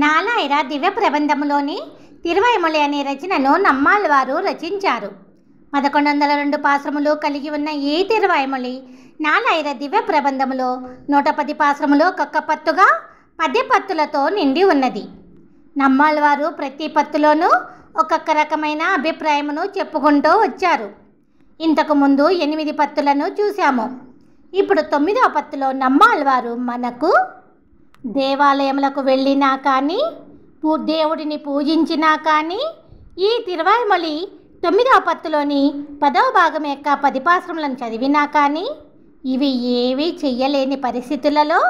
నాలాయిర దివ్య ప్రబంధములోని తిరువైమొళి అనే రచనను నమ్మాళ్వారు రచించారు. 1102 పాశ్రములు కలిగి ఉన్న ఈ తిరువైమొళి నాలాయిర దివ్య ప్రబంధములో 110 పాశ్రములు ఒక్కొక్క పత్తుగా పద్యపత్తులతో నిండి ఉన్నది. నమ్మాళ్వారు ప్రతి పత్తులోనూ ఒక్కొక్క రకమైన అభిప్రాయమును చెప్పుకుంటూ వచ్చారు. ఇంతకు ముందు 8 పత్తులను చూశాము. ఇప్పుడు 9వ పత్తులో నమ్మాళ్వారు మనకు దేవాలయములకు వెళ్ళినా కానీ, దేవుడిని పూజించినా కానీ, ఈ తిరువైమొళి 9వ పత్తులోని 10వ భాగం యొక్క 10 పాశ్రములను చదివినా కానీ, ఇవి ఏవీ చెయ్యలేని పరిస్థితులలో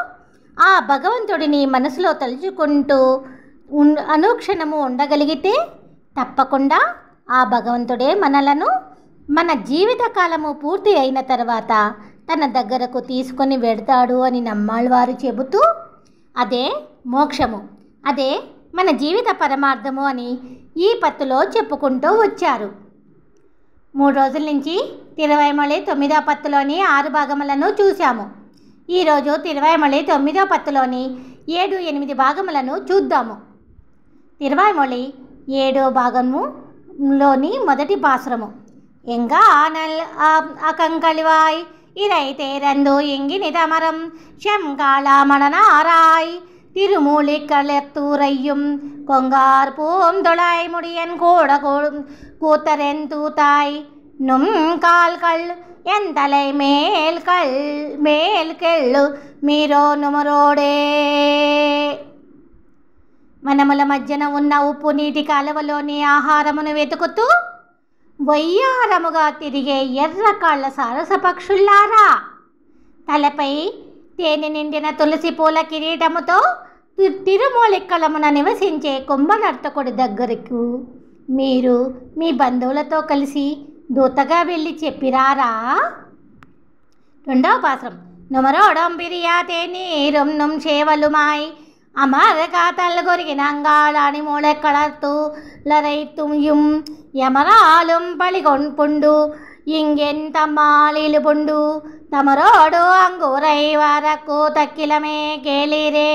ఆ భగవంతుడిని మనసులో తలుచుకుంటూ అనుక్షణము ఉండగలిగితే తప్పకుండా ఆ భగవంతుడే మన జీవితకాలము పూర్తి అయిన తర్వాత తన దగ్గరకు తీసుకొని వెడతాడు అని నమ్మాళ్వారు చెబుతూ, అదే మోక్షము, అదే మన జీవిత పరమార్థము అని ఈ పత్తులో చెప్పుకుంటూ వచ్చారు. 3 రోజుల నుంచి తిరువైమొళి 9వ పత్తులోని 6 భాగములను చూశాము. ఈరోజు తిరువైమొళి 9వ పత్తులోని 7, 8 భాగములను చూద్దాము. తిరువైమొళి 7వ భాగములోని మొదటి పాశ్రము. ఎంగానల్ అకంకళివాయ్ ఇరైతేరందు ఎంగిని తమరం శంకాళమణనారాయ్ திருமூலிக்களத்தூரையும் கொங்கார் பூந்தொழாய் முடியன் கூட கூத்தரென் தூத்தாய் நும் கால்கள் என் தலை மேல் கெళ్ళు మీరో నుమరోడే. వనముల మధ్యన ఉన్న ఉప్పు నీటి కాలువలోని ఆహారమును వెతుకుతూ వయ్యారముగా తిరిగే ఎర్రకాళ్ల సారస పక్షుల్లారా, తలపై తేనె నిండిన తులసి పూల కిరీటముతో తిరుమూలిక్కలమున నివసించే కుంభనర్తకుడి దగ్గరకు మీరు మీ బంధువులతో కలిసి దూతగా వెళ్ళి చెప్పిరారా. 2వ పాశ్రం. నుమరోడం పిరియాతే నీరుం నుం చేవలుమాయ్ அமர காத்தல் கொருகினங்காளானி மூளைக்களத்து லரைத்தும் యమరాலும் పలిగొంపుండు ఇంగెన్ తమ్మాలీలు పుండు తమరోడు అంగురై వరకు తక్కిలమే కేలిరే.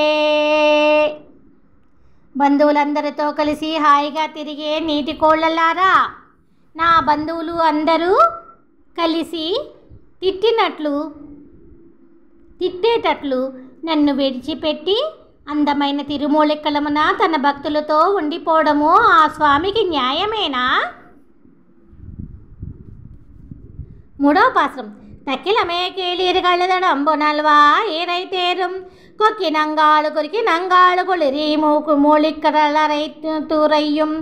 బంధువులందరితో కలిసి హాయిగా తిరిగే నీటి కోళ్ళలారా, నా బంధువులు అందరూ కలిసి తిట్టేటట్లు నన్ను విడిచిపెట్టి అందమైన తిరుమూలిక్కలమున తన భక్తులతో ఉండిపోవడము ఆ స్వామికి న్యాయమేనా? 3వ పాశ్రం. తక్కిలమే కీళీరుగళ్ళదంబునల్వా ఏరైతేరుం కొక్కినంగాళు కొరికినంగాళు కుళిరి மூலிக்கடலரைத்துறையும்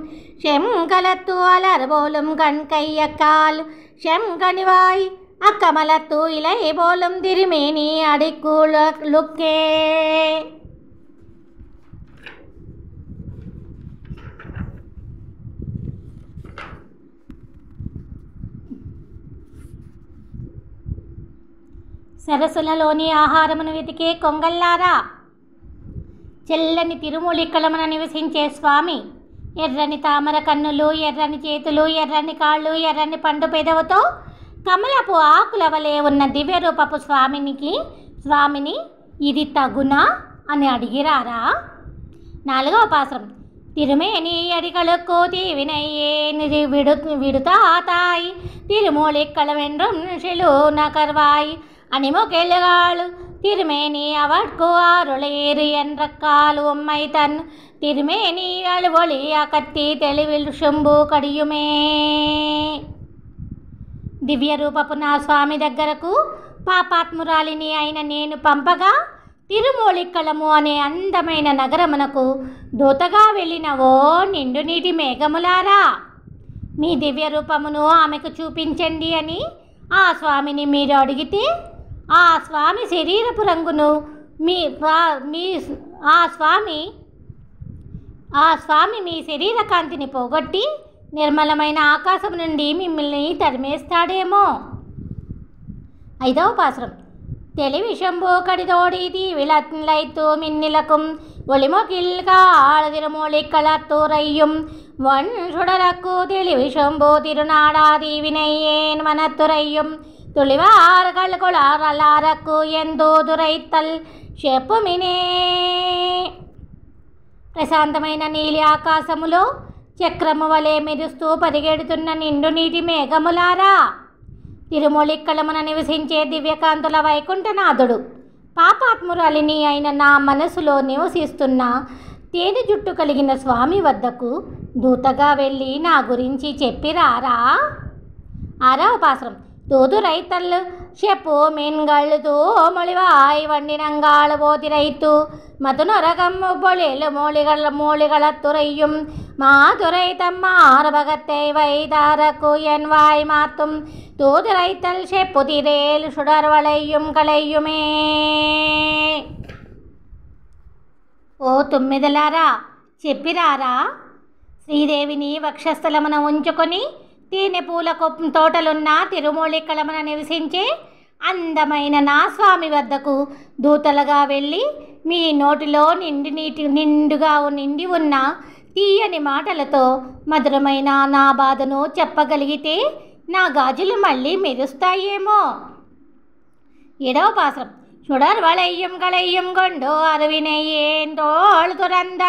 செங்கலத்து அலர்போலும் கண்கையக்கால் செங்கனிவாய் அக்கமலத்து இலை போலும் திருமேனி அடிக்குளுக்கே. సరస్సులలోని ఆహారమును వెతికే కొంగల్లారా, చెల్లని తిరుమూలిక్కలమున నివసించే స్వామి ఎర్రని తామర కన్నులు, ఎర్రని చేతులు, ఎర్రని కాళ్ళు, ఎర్రని పండు పెదవుతో కమలపు ఆకుల వలె ఉన్న దివ్య రూపపు స్వామిని ఇది తగునా అని అడిగిరారా. 4వ పాశ్రం. తిరుమేని అడిగలుక్కు తీవినయ్యే విడుతాతాయ్ తిరుమూలిక్కలవెండ్రం நகர்வாய் அணிமுகெழுகாள் திருமேனி அவட்கு அருளேறு என்றக்கால் உம்மை தன் திருமேனி அழுவொளி அకత్తి తెలివిల్ శంభు కడియుమే. దివ్య రూపపు నా స్వామి దగ్గరకు పాపాత్మురాలిని అయిన నేను పంపగా తిరుమూలిక్కలము అనే అందమైన నగరమునకు దూతగా వెళ్ళినవో నిండు నీటి మేఘములారా, మీ దివ్య రూపమును ఆమెకు చూపించండి అని ఆ స్వామిని మీరు అడిగితే ఆ స్వామి శరీరపు రంగును ఆ స్వామి మీ శరీర కాంతిని పోగొట్టి నిర్మలమైన ఆకాశం నుండి మిమ్మల్ని తరిమేస్తాడేమో. 5వ పాశ్రం. తెలివి శంభు కడితోడి విలైతూ మిన్నిలకుం ఒలిమొకిల్గా తిరుమూలిక్కళத்தூரையும் வன் சுடரக்கு தெளிவி சம்போ திருநாடாதி வினையேன் மனத்துறையும் துளிவார்கள் கொளாரலாரக்கு எந்தோ துரைத்தல் செப்புமினே. ప్రశాంతమైన నీలి ఆకాశములో చక్రము వలె మెరుస్తూ పరిగెడుతున్న నిండు నీటి మేఘములారా, తిరుమూలిక్కలమున నివసించే దివ్యకాంతుల వైకుంఠనాథుడు పాపాత్మురాలిని అయిన నా మనసులో నివసిస్తున్న తేనె జుట్టు కలిగిన స్వామి వద్దకు దూతగా వెళ్ళి నా గురించి చెప్పిరారా. 6వ పాసురం. தூது ரைத்தல் செப்பு மீன்கழுது மொழிவாய் வண்டினங்காள் போதி ரைத்து மதுநரகம் பொழில் மூலிகளத்துறையும் மாதுரை தம்மார்பகத்தை வைதாரக்கு என் வாய் மாத்தும் தூது ரைத்தல் செப்புதிரேல் சுடர்வளையும் களையுமே. ఓ తుమ్మిదలారా, చెప్పిరారా. శ్రీదేవిని వక్షస్థలమున ఉంచుకొని తేనె పూల తోటలున్న తిరుమూలిక్కలమున నివసించే అందమైన నా స్వామి వద్దకు దూతలుగా వెళ్ళి మీ నోటిలో నిండి ఉన్న తీయని మాటలతో మధురమైన నా బాధను చెప్పగలిగితే నా గాజులు మళ్ళీ మెరుస్తాయేమో. 7వ పాసురం. சுடர் வளையும் களையும் கொண்டு அருவினையேன் தோள் துறந்த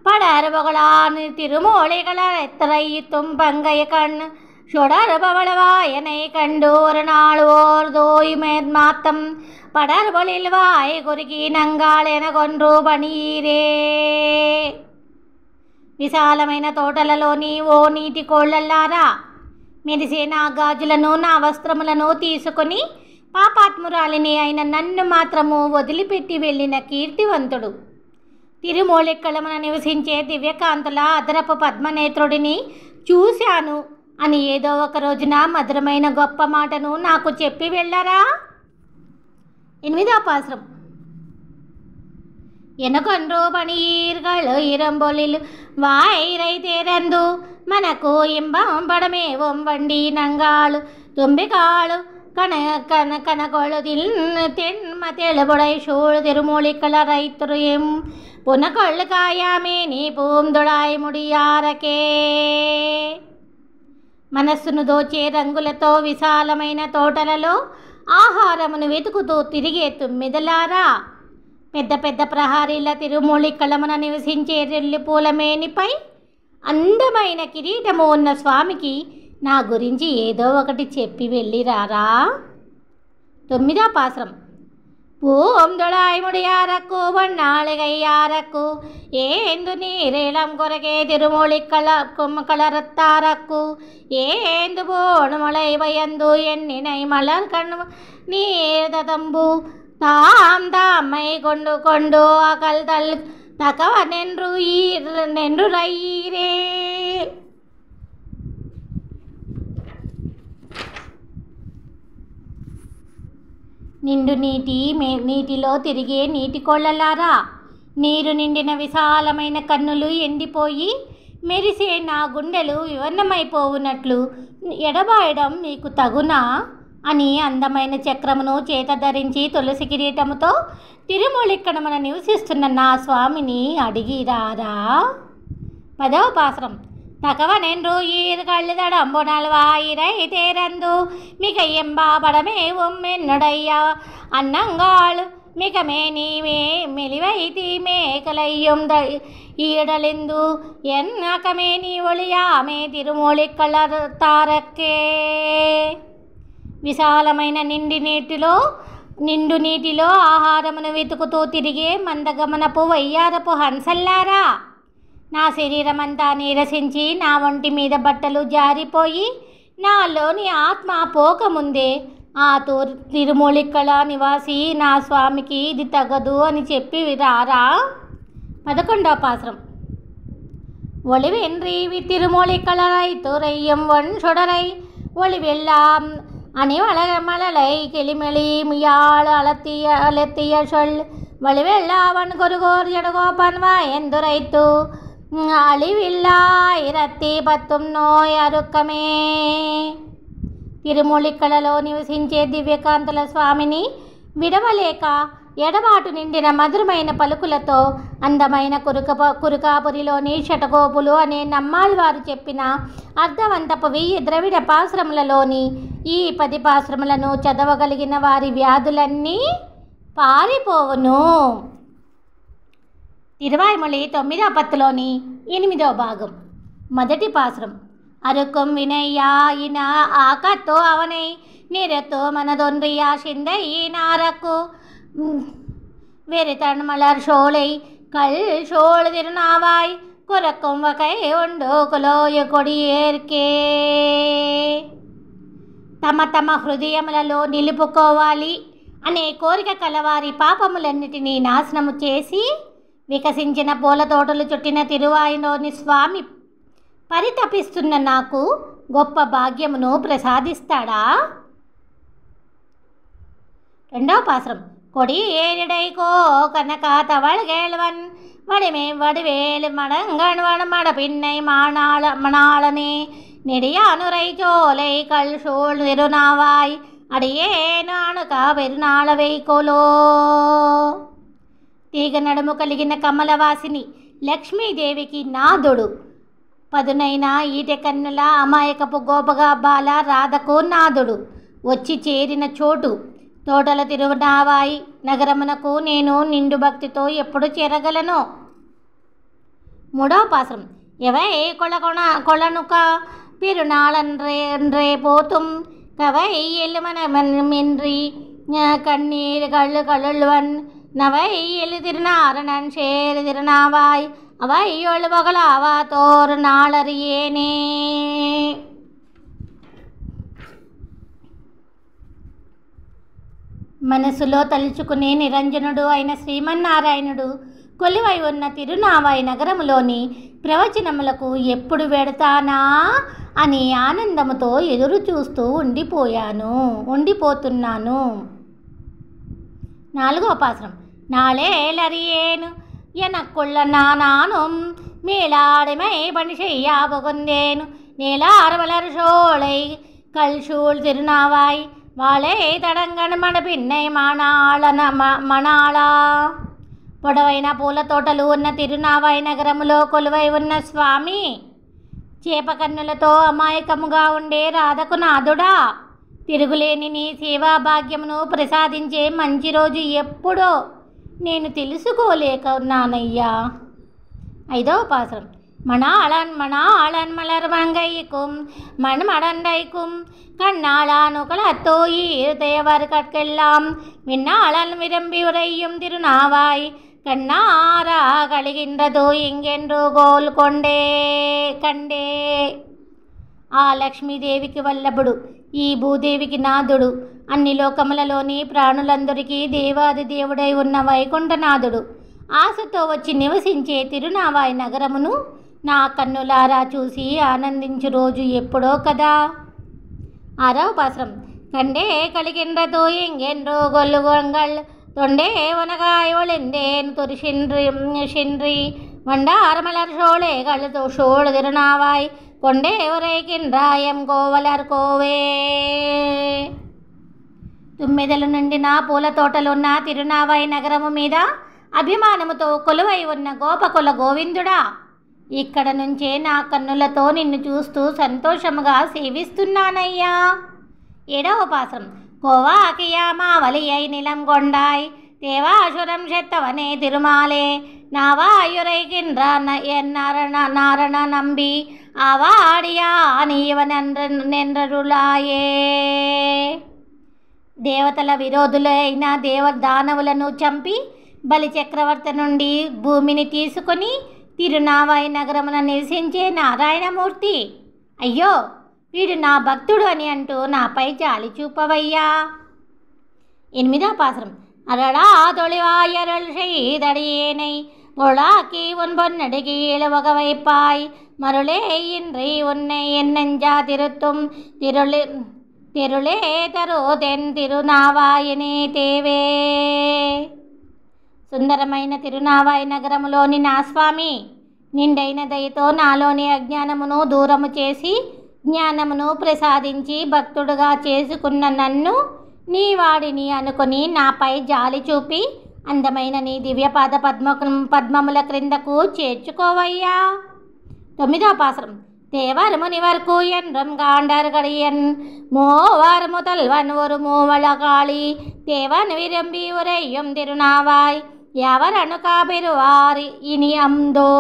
படர் புகழான் திருமூலிகளர் எத்தரைத்தும் பங்கைய கண் சுடர் பவளவாயனை கண்டு ஒரு நாள் ஓர் தோய் மேற்மாத்தம் படர் பொழில் வாய் குறுகி నంగాళ్ ఎన కొండ్రు పనీరే. విశాలమైన తోటలలోని ఓ నీటి కోళ్ళల్లారా, మెరిసే నా గాజులను నా వస్త్రములను తీసుకొని పాపాత్మురాలిని అయిన నన్ను మాత్రము వదిలిపెట్టి వెళ్ళిన కీర్తివంతుడు తిరుమూలిక్కలమున నివసించే దివ్యకాంతుల అదరపు పద్మనేత్రుడిని చూశాను అని ఏదో ఒక రోజున మధురమైన గొప్ప మాటను నాకు చెప్పి వెళ్ళరా. 8వ పాసురం. எனக்கொன்று பணியீர்கள் இரம்பொழில் வாயிரை தேரந்து మనకు ఇంబం పడమేవం వండి నంగాళు తుంబికాళు கனகொழுதில் தென்ம தெழுபுடை சூழ் திருமூலிக்கல ரைத்துறையும் புனகொள்ளு కాయామే నీ పూందుడాయి ముడియారకే. మనస్సును దోచే రంగులతో విశాలమైన తోటలలో ఆహారమును వెతుకుతూ తిరిగే తుమ్మిదలారా, పెద్ద పెద్ద ప్రహారీల తిరుమూలిక్కలమున నివసించే రెల్లి పూల మేనిపై అందమైన కిరీటము ఉన్న స్వామికి నా గురించి ఏదో ఒకటి చెప్పి వెళ్ళిరారా. 9వ పాసురం. பூந்தொழாய் முடியாரக்கு பொன்னாளிகையாரக்கு ஏந்து நீரிளம் குரகே திருமூலிக்களரத்தாரக்கு ஏந்து போடு மலை பயந்து எண்ணினை மலர் கண் நீர்தம்பு தாம் தாம்மை கொண்டு கொண்டு அகல் தல் தகவ நென்று ரைரே. నిండు నీటిలో తిరిగే నీటి కోళ్ళలారా, నీరు నిండిన విశాలమైన కన్నులు ఎండిపోయి మెరిసే నా గుండెలు వివర్ణమైపోవునట్లు ఎడబాయడం మీకు తగునా అని అందమైన చక్రమును చేత ధరించి తులసి కిరీటముతో తిరుమూలిక్కడమున నివసిస్తున్న నా స్వామిని అడిగిరారా. 10వ పాసురం. தகவனென்று ஈர்கழுதடம்புணல் வாயிரை தேரந்து மிக எம்பாபடமேவும் என்னுடைய அன்னங்காள் மிக மேனீமே மெலிவை தீமே கலையும் ஈடலிந்து என் அகமேனி ஒளிయామే తిరుమూలిక్కళరతారకే. విశాలమైన నిండు నీటిలో ఆహారమును వెతుకుతూ తిరిగే మందగమనపు వయ్యారపు హంసల్లారా, నా శరీరమంతా నీరసించి నా ఒంటి మీద బట్టలు జారిపోయి నాలోని ఆత్మ పోకముందే ఆ తిరుమూలిక్కల నివాసి నా స్వామికి ఇది తగదు అని చెప్పి రారా. 11వ పాసురం. ஒளிவென்றி திருமூலிக்கலரை துறையும் ஒன் சுடரை ஒளிவெல்லாம் அணிவளை கிளிமெளி முயாள் அலத்திய சொல் வலிவெல்லாவன் கொருகோர் ஜடகோபன் வாயந்துரைத்து అళివిల్లా 1010 నోయ్ అరుక్కమే. తిరుమూలిక్కలలో నివసించే దివ్యకాంతుల స్వామిని విడవలేక ఎడబాటు నిండిన మధురమైన పలుకులతో అందమైన కురుకాపురిలోని షటగోపులు అనే నమ్మాళ్వారు చెప్పిన అర్థవంతపు 1000 ద్రవిడ పాశ్రములలోని ఈ 10 పాశ్రములను చదవగలిగిన వారి వ్యాధులన్నీ పారిపోవును. తిరువాయిమొళి 9వ పత్తులోని 8వ భాగం. మొదటి పాసురం. అరుக்கும் వినయ్యాయిన ఆకతో అవனை நிறத்தோ மனதொன்றியா சிந்தை நாரக்கு வெறித்தன் மலர் சோலை கல் சோழ் திருநாவாய் குறக்கும் வகை உண்டு కులోయ కొడియేర్కే. తమ తమ హృదయములలో నిలుపుకోవాలి అనే కోరిక కలవారి పాపములన్నిటినీ నాశనము చేసి వికసించిన పూల తోటలు చుట్టిన తిరువాయిలోని స్వామి పరితపిస్తున్న నాకు గొప్ప భాగ్యమును ప్రసాదిస్తాడా? రెండవ పాసురం. కొడి ఏరిడైకో కనక తవళగేళవన్ వడిమే వడివేలు మడంగణ్ వడమడ పిన్నై మణాళనే நெடியானுரை சோலை கல் சூழ் திருநாவாய் అడియే నానుక వెరునాళ వేయికోలో. తీగ నడుము కలిగిన కమలవాసిని లక్ష్మీదేవికి నాదుడు, పదునైన ఈటె కన్నుల అమాయకపు గోపగా బాల రాధకు నాదుడు వచ్చి చేరిన చోటు తోటల తిరునావాయి నగరమునకు నేను నిండు భక్తితో ఎప్పుడు చేరగలను? మూడవ పాసురం. ఎవై కొళనుక பெருநாளன்றே போத்தும் கவை எழுமனமின்றி கண்ணீர் கள்ளு கழுவன் நவை எழு திருநாரணன் சேரு திருநாவாய் அவை ஒழுபகளாவா தோறு நாளறியேனே. మనసులో తలుచుకునే నిరంజనుడు అయిన శ్రీమన్నారాయణుడు కొలువై ఉన్న తిరునావాయి నగరములోని ప్రవచనములకు ఎప్పుడు వెడతానా అని ఆనందముతో ఎదురు చూస్తూ ఉండిపోతున్నాను. నాలుగవ పాసురం. నాళేలరియేను ఎనక్కుళ్ళ నానానుం మేళాడిమై పని చెయ్యా పొగొందేను నీలారమలర్ సోళై కల్సూళ్ తిరునావాయ్ వాళే తడంగణ మన పిన్నై మణాళా. పొడవైన పూల తోటలు ఉన్న తిరునావాయి నగరములో కొలువై ఉన్న స్వామి చేప కన్నులతో అమాయకముగా ఉండే రాధకు నాదుడా, తిరుగులేని నీ సేవా భాగ్యమును ప్రసాదించే మంచి రోజు ఎప్పుడో నేను తెలుసుకోలేకున్నానయ్యా. ఐదవ పాసురం. மணாளன் மலர் மங்கைக்கும் மண்மடண்டைக்கும் கண்ணாளானுகளத்தோயீர் தேவர் கற்கெல்லாம் விண்ணாளன் விரும்பி உரையும் திருநாவாய் கண்ணாரா கழிகின்றதோ ఇంకెండ్రు గోల్ కండే. ఆ లక్ష్మీదేవికి వల్లభుడు, ఈ భూదేవికి నాథుడు, అన్ని లోకములలోని ప్రాణులందరికీ దేవాది దేవుడై ఉన్న వైకుంఠనాథుడు ఆశతో వచ్చి నివసించే తిరునావాయి నగరమును నా కన్నులారా చూసి ఆనందించు రోజు ఎప్పుడో కదా. ఆరవ పాసురం. కండే కలిగిன்றதோ ఇంకెండ్రు గొల్లుగొంగళ్ தொண்டே உனகாய் ஒளிந்தேன் துரி சின்றி வண்டாரமலர் சோழைகள் சோழ் திருநாவாய் கொண்டே உரைக்கின்றாயம் కోవలర్ కోవే. తుమ్మెదలు నిండిన పూల తోటలున్న తిరునావాయి నగరము మీద అభిమానముతో కొలువై ఉన్న గోపకుల గోవిందుడా, ఇక్కడ నుంచే నా కన్నులతో నిన్ను చూస్తూ సంతోషముగా సేవిస్తున్నానయ్యా. ఏడవ పాసురం. கோவாக்கியாமாவலியை நிலம் கொண்டாய் தேவாசுரம் செத்தவனே திருமாலே நாவாயுரைகின்ற என் நாரண நம்பி ఆవాడియా నీవనెండ్రరులాయే. దేవతల విరోధులైన దానవులను చంపి బలి చక్రవర్తి నుండి భూమిని తీసుకొని తిరునావాయి నగరమున నివసించే నారాయణమూర్తి, అయ్యో వీడు నా భక్తుడు అని అంటూ నాపై జాలి చూపవయ్యా. ఎనిమిదవ పాసురం. అరడా తొలివాయరల్ செய்தடியேனை பொழாக்கி உன் பொன்னடிகீழ வகவைப்பாய் மருளே இன்றி உன்னை என்னெஞ்சா திருத்தும் తిరులే తరు తెన్ తిరునావాయనే తేవే. సుందరమైన తిరునావాయి నగరములోని నా స్వామి నిండైన దయతో నాలోని అజ్ఞానమును దూరము చేసి జ్ఞానమును ప్రసాదించి భక్తుడుగా చేసుకున్న నన్ను నీ వాడిని అనుకుని నాపై జాలి చూపి అందమైన నీ దివ్యపాద పద్మముల క్రిందకు చేర్చుకోవయ్యా. తొమ్మిదవ పాసురం. தேவர் முனிவர்க்கு என்றும் காண்டர் கடியன் மூவர் முதல்வன் ஒரு மூவளகாளி தேவன் விரும்பி உரையும் திருநாவாய் ఎవరను కాబెరువారి ఇని అందో.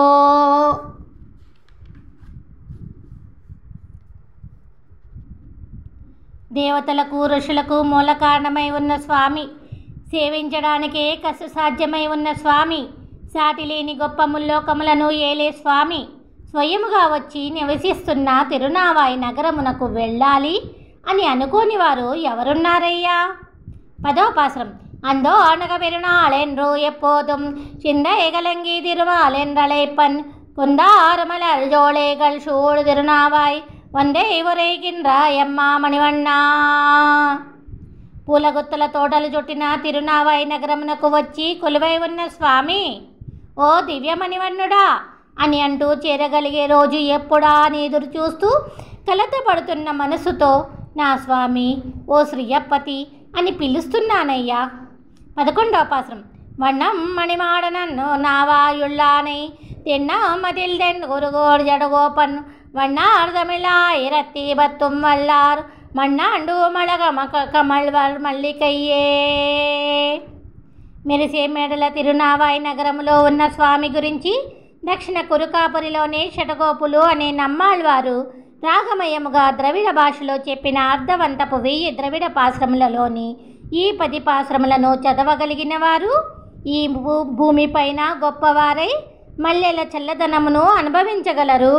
దేవతలకు ఋషులకు మూల కారణమై ఉన్న స్వామి, సేవించడానికే కష్టసాధ్యమై ఉన్న స్వామి, సాటిలేని గొప్ప ముల్లోకములను ఏలే స్వామి స్వయముగా వచ్చి నివసిస్తున్న తిరునావాయి నగరమునకు వెళ్ళాలి అని అనుకోని వారు ఎవరున్నారయ్యా? 10వ పాసురం. அந்தோ அணக பெருநாளென்றோ எப்போதும் சிந்த ஏகலங்கி திருமாலென்றழைப்பன் குந்தாரமலர் ஜோலைகள் சூழ் திருநாவாய் వందే ఒరేగింద్ర యమ్మా మణివన్నా. పూలగుత్తల తోటలు చుట్టిన తిరునావాయి నగరమునకు వచ్చి కొలువై ఉన్న స్వామి, ఓ దివ్యమణివన్నుడా అని అంటూ చేరగలిగే రోజు ఎప్పుడా అని ఎదురు చూస్తూ కలతపడుతున్న మనసుతో నా స్వామి ఓ శ్రీయప్పతి అని పిలుస్తున్నానయ్యా. 11వ పాసురం. వண்ணం మణిమాడ నన్ను నావాయుళ్ళానై తిన్నామతిల్ తెన్ గురుగోడు జడగోపన్ వண்ணార్దమిళాయిరత్తి బత్తుం వల్లారు మన్నాండు మళగ కమల్వర్ మల్లికయ్యే. మెరిసే మేడల తిరునావాయి నగరములో ఉన్న స్వామి గురించి దక్షిణ కురుకాపురిలోని షటగోపులు అనే నమ్మాళ్వారు రాగమయముగా ద్రవిడ భాషలో చెప్పిన అర్ధవంతపు 1000 ద్రవిడ పాశ్రములలోని ఈ 10 పాశ్రములను చదవగలిగిన వారు ఈ భూమిపైన గొప్పవారై మల్లెల చల్లదనమును అనుభవించగలరు.